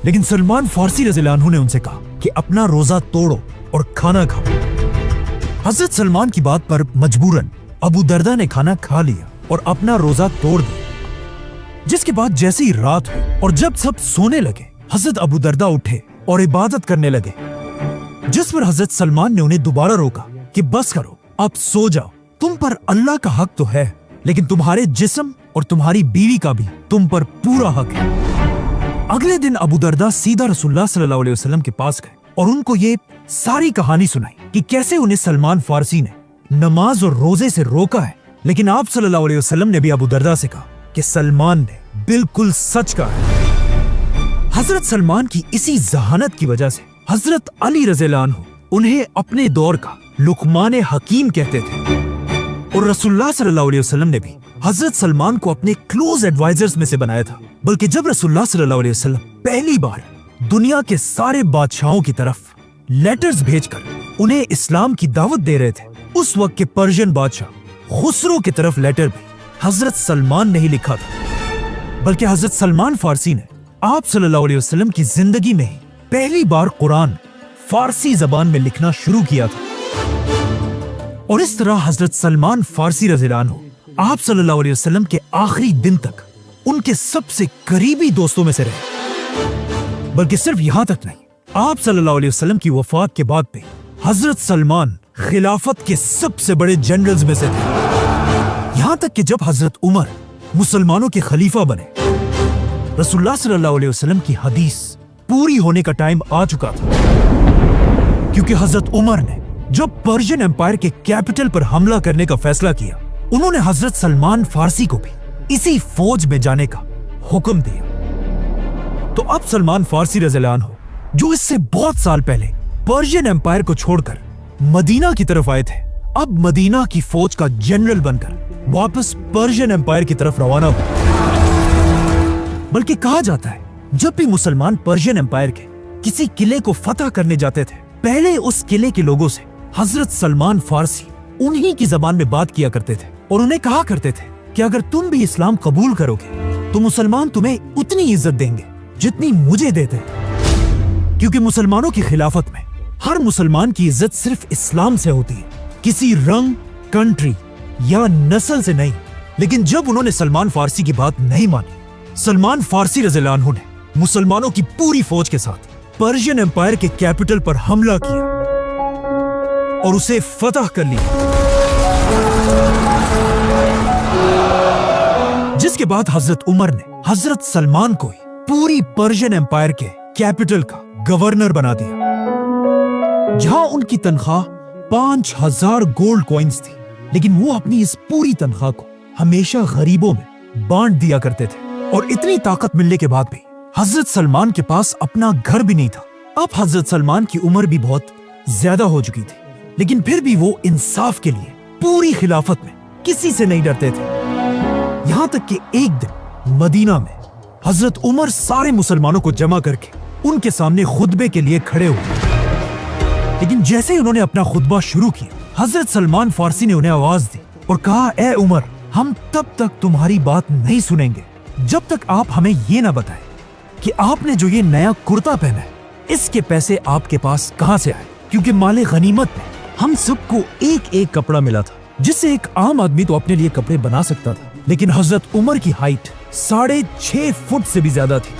लेकिन सलमान फारसी रज़ियल्लाहु अन्हु ने उनसे कहा कि अपना रोजा तोड़ो और खाना खाओ। हजरत सलमान की बात पर मजबूरन अबू दरदा ने खाना खा लिया और अपना रोजा तोड़ दिया। जिसके बाद जैसी रात हुई और जब सब सोने लगे, हजरत अबू दरदा उठे और इबादत करने लगे, जिस पर हजरत सलमान ने उन्हें दोबारा रोका कि बस करो, आप सो जाओ, तुम पर अल्लाह का हक तो है, लेकिन तुम्हारे जिस्म और तुम्हारी बीवी का भी तुम पर पूरा हक है। अगले दिन अबू दरदा सीधा रसूलुल्लाह सल्लल्लाहु अलैहि वसल्लम के पास गए और उनको ये सारी कहानी सुनाई कि कैसे उन्हें सलमान फारसी ने नमाज और रोजे से रोका है, लेकिन आप सल्लल्लाहु अलैहि वसल्लम ने भी अबू दरदा से कहा कि सलमान ने बिल्कुल सच कहा है। हजरत सलमान की इसी जहानत की वजह से हजरत अली रज़ियल्लाहु अन्हु उन्हें अपने दौर का लुकमान हकीम कहते थे और रसूलुल्लाह सल्लल्लाहु अलैहि वसल्लम ने भी हजरत सलमान को अपने क्लोज एडवाइजर्स में से बनाया था। बल्कि जब रसूलुल्लाह सल्लल्लाहु अलैहि वसल्लम पहली बार दुनिया के सारे बादशाहों की तरफ लेटर्स भेजकर उन्हें इस्लाम की दावत दे रहे थे, उस वक्त के पर्शियन बादशाह खुसरो की तरफ लेटर भी हजरत सलमान ने ही लिखा था। बल्कि हजरत सलमान फारसी ने आप सल्लल्लाहु अलैहि वसल्लम की जिंदगी में ही पहली बार कुरान फारसी जबान में लिखना शुरू किया था और इस तरह हजरत सलमान फारसी रज़ियल्लाहु अन्हु आप सल्लल्लाहु अलैहि वसल्लम के आखिरी दिन तक उनके सबसे करीबी दोस्तों में से रहे। बल्कि सिर्फ यहां तक नहीं, आप सल्लल्लाहु अलैहि वसल्लम की वफात के बाद पे हजरत सलमान खिलाफत के सबसे बड़े जनरल्स में से थे। यहां तक कि जब हजरत उमर मुसलमानों के खलीफा बने, रसूलुल्लाह सल्लल्लाहु अलैहि वसल्लम की हदीस पूरी होने का टाइम आ चुका था, क्योंकि हजरत उमर ने जब पर्शियन एम्पायर के कैपिटल पर हमला करने का फैसला किया, उन्होंने हजरत सलमान फारसी को भी इसी फौज में जाने का हुक्म दिया। तो अब सलमान फारसी रज़ियल्लाहु अन्हु, जो इससे बहुत साल पहले पर्शियन एम्पायर को छोड़कर मदीना की तरफ आए थे, अब मदीना की फौज का जनरल बनकर वापस पर्शियन एम्पायर की तरफ रवाना हुए। बल्कि कहा जाता है जब भी मुसलमान पर्शियन एम्पायर के किसी किले को फतह करने जाते थे, पहले उस किले के लोगों से हजरत सलमान फारसी उन्हीं की जबान में बात किया करते थे और उन्हें कहा करते थे कि अगर तुम भी इस्लाम कबूल करोगे तो मुसलमान तुम्हें उतनी इज्जत देंगे जितनी मुझे देते हैं, क्योंकि मुसलमानों की खिलाफत में हर मुसलमान की इज्जत सिर्फ इस्लाम से होती है, किसी रंग, कंट्री या नस्ल से नहीं। लेकिन जब उन्होंने सलमान फारसी की बात नहीं मानी, सलमान फारसी रज़ियल्लाहु अन्हु ने मुसलमानों की पूरी फौज के साथ पर्शियन एम्पायर के कैपिटल पर हमला किया और उसे फतह कर लिया, जिसके बाद हजरत उमर ने हजरत सलमान को पूरी पर्शियन एम्पायर के कैपिटल का गवर्नर बना दिया, जहां उनकी तनख्वाह 5000 गोल्ड कॉइन्स थी। लेकिन वो अपनी इस पूरी तनख्वाह को हमेशा गरीबों में बांट दिया करते थे और इतनी ताकत मिलने के बाद भी हजरत सलमान के पास अपना घर भी नहीं था। अब हजरत सलमान की उम्र भी बहुत ज्यादा हो चुकी थी, लेकिन फिर भी वो इंसाफ के लिए पूरी खिलाफत में किसी से नहीं डरते थे। यहां तक कि एक दिन मदीना में हजरत उमर सारे मुसलमानों को जमा करके उनके सामने खुतबे के लिए खड़े हुए। लेकिन जैसे ही उन्होंने अपना खुतबा शुरू किया, हजरत सलमान फारसी ने उन्हें आवाज दी और कहा, ए उमर, हम तब तक तुम्हारी बात नहीं सुनेंगे जब तक आप हमें ये ना बताएं कि आपने जो ये नया कुर्ता पहना है, इसके पैसे आपके पास कहां से आए, क्योंकि माले गनीमत में हम सबको एक एक कपड़ा मिला था, जिससे एक आम आदमी तो अपने लिए कपड़े बना सकता था। लेकिन हजरत उमर की हाइट 6.5 फुट से भी ज्यादा थी।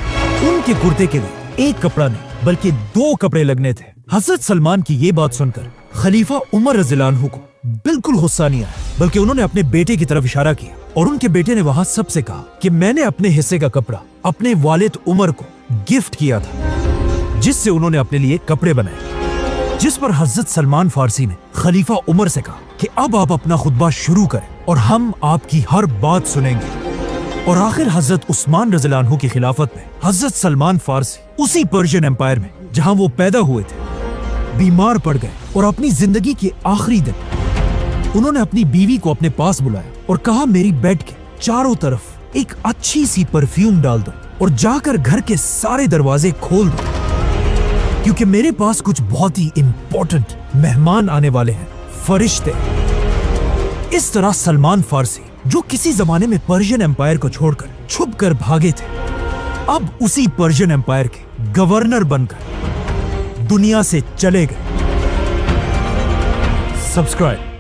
उनके कुर्ते के लिए एक कपड़ा नहीं बल्कि 2 कपड़े लगने थे। हजरत सलमान की ये बात सुनकर खलीफा उमर रज़ियल्लाहु अन्हु को बिल्कुल गुस्सा नहीं आया, बल्कि उन्होंने अपने बेटे की तरफ इशारा किया और उनके बेटे ने वहां सबसे कहा कि मैंने अपने हिस्से का कपड़ा अपने वालिद उमर को गिफ्ट किया था, जिससे उन्होंने अपने लिए कपड़े बनाए। जिस पर हजरत सलमान फारसी ने खलीफा उमर से कहा कि अब आप अपना खुतबा शुरू करें और हम आपकी हर बात सुनेंगे। और आखिर हजरत उस्मान रज़ियल्लाहु अन्हु की खिलाफत में हजरत सलमान फारसी उसी पर्शियन एम्पायर में जहां वो पैदा हुए थे बीमार पड़ गए और अपनी जिंदगी के आखिरी दिन उन्होंने अपनी बीवी को अपने पास बुलाया और कहा, मेरी बेड के चारों तरफ एक अच्छी सी परफ्यूम डाल दो और जाकर घर के सारे दरवाजे खोल दो, क्योंकि मेरे पास कुछ बहुत ही इंपॉर्टेंट मेहमान आने वाले हैं, फरिश्ते। इस तरह सलमान फारसी, जो किसी जमाने में पर्शियन एम्पायर को छोड़कर छुप कर भागे थे, अब उसी पर्शियन एम्पायर के गवर्नर बनकर दुनिया से चले गए। सब्सक्राइब